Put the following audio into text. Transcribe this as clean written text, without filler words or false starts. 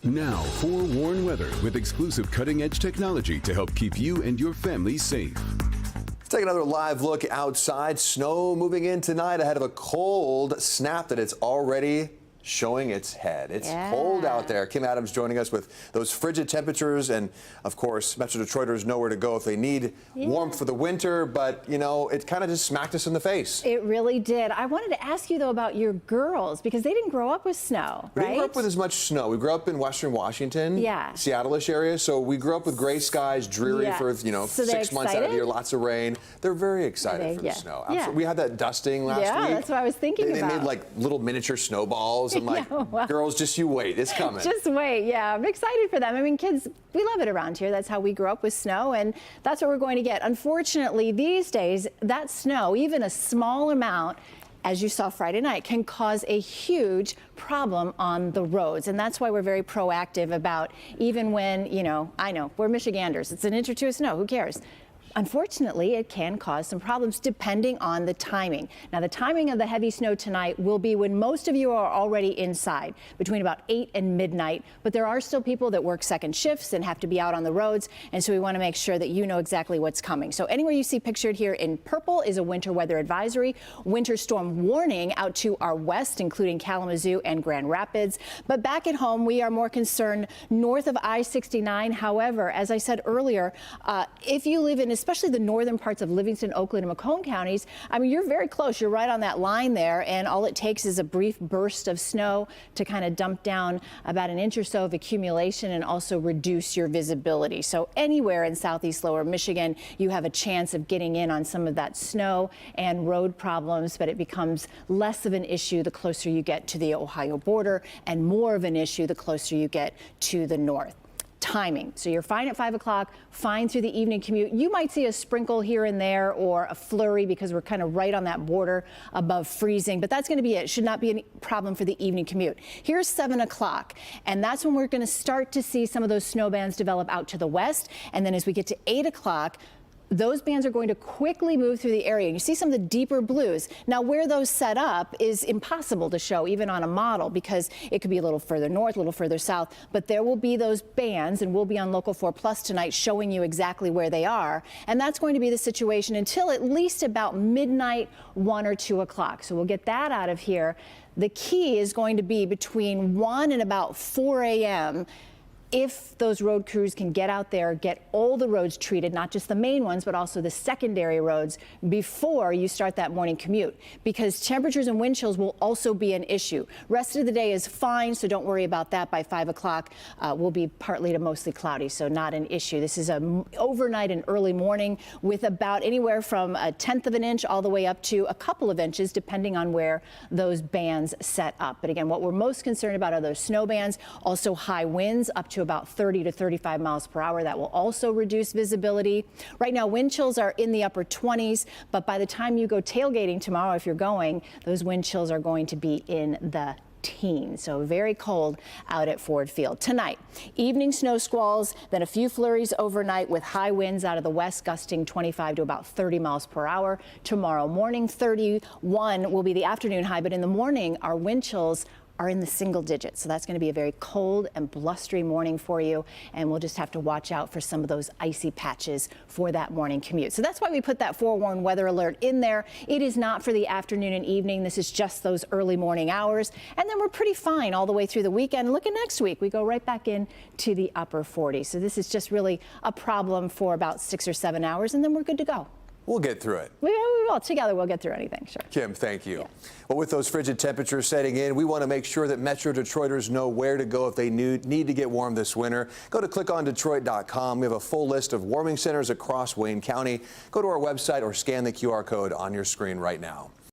Now, forewarned weather with exclusive cutting-edge technology to help keep you and your family safe. Let's take another live look outside. Snow moving in tonight ahead of a cold snap that it's already showing its head. It's cold out there. Kim Adams joining us with those frigid temperatures, and of course Metro Detroiters know where to go if they need warmth for the winter, but you know, it kind of just smacked us in the face. It really did. I wanted to ask you though about your girls, because they didn't grow up with snow, right? We didn't grow up with as much snow. We grew up in Western Washington, Seattle-ish area, so we grew up with gray skies, dreary for, you know, so 6 months out of the year, lots of rain. They're very excited for the snow. We had that dusting last week. Yeah, that's what I was thinking about. They made like little miniature snowballs and like, girls, just you wait, it's coming. Just wait, yeah. I'm excited for them. I mean, kids, we love it around here. That's how we grew up with snow, and that's what we're going to get. Unfortunately, these days, that snow, even a small amount, as you saw Friday night, can cause a huge problem on the roads. And that's why we're very proactive about, even when, you know, I know, we're Michiganders. It's an inch or two of snow, who cares? Unfortunately, it can cause some problems depending on the timing. Now, the timing of the heavy snow tonight will be when most of you are already inside, between about 8 and midnight. But there are still people that work second shifts and have to be out on the roads. And so we want to make sure that you know exactly what's coming. So anywhere you see pictured here in purple is a winter weather advisory, winter storm warning out to our west, including Kalamazoo and Grand Rapids. But back at home, we are more concerned north of I-69. However, as I said earlier, if you live in especially the northern parts of Livingston, Oakland, and Macomb counties, I mean, you're very close. You're right on that line there, and all it takes is a brief burst of snow to kind of dump down about an inch or so of accumulation and also reduce your visibility. So anywhere in southeast lower Michigan, you have a chance of getting in on some of that snow and road problems, but it becomes less of an issue the closer you get to the Ohio border and more of an issue the closer you get to the north. Timing. So you're fine at 5 o'clock, fine through the evening commute. You might see a sprinkle here and there or a flurry because we're kind of right on that border above freezing, but that's going to be it. Should not be any problem for the evening commute. Here's 7 o'clock, and that's when we're going to start to see some of those snow bands develop out to the west. And then as we get to 8 o'clock, those bands are going to quickly move through the area. You see some of the deeper blues. Now, where those set up is impossible to show even on a model because it could be a little further north, a little further south, but there will be those bands, and we'll be on Local 4 Plus tonight showing you exactly where they are. And that's going to be the situation until at least about midnight, 1 or 2 o'clock. So we'll get that out of here. The key is going to be between 1 and about 4 a.m. if those road crews can get out there, get all the roads treated, not just the main ones, but also the secondary roads before you start that morning commute, because temperatures and wind chills will also be an issue. Rest of the day is fine, so don't worry about that. By 5 o'clock, we'll be partly to mostly cloudy, so not an issue. This is a overnight and early morning with about anywhere from 1/10 of an inch all the way up to a couple of inches, depending on where those bands set up. But again, what we're most concerned about are those snow bands, also high winds up to about 30 to 35 miles per hour. That will also reduce visibility. Right now, wind chills are in the upper 20s, but by the time you go tailgating tomorrow, if you're going, those wind chills are going to be in the teens. So very cold out at Ford Field. Tonight, evening snow squalls, then a few flurries overnight with high winds out of the west gusting 25 to about 30 miles per hour. Tomorrow morning, 31 will be the afternoon high, but in the morning, our wind chills are in the single digits. So that's going to be a very cold and blustery morning for you. And we'll just have to watch out for some of those icy patches for that morning commute. So that's why we put that forewarned weather alert in there. It is not for the afternoon and evening. This is just those early morning hours. And then we're pretty fine all the way through the weekend. Look at next week. We go right back in to the upper 40s. So this is just really a problem for about 6 or 7 hours, and then we're good to go. We'll get through it. We will. Together, we'll get through anything, sure. Kim, thank you. Well, with those frigid temperatures setting in, we want to make sure that Metro Detroiters know where to go if they need to get warm this winter. Go to clickondetroit.com. We have a full list of warming centers across Wayne County. Go to our website or scan the QR code on your screen right now.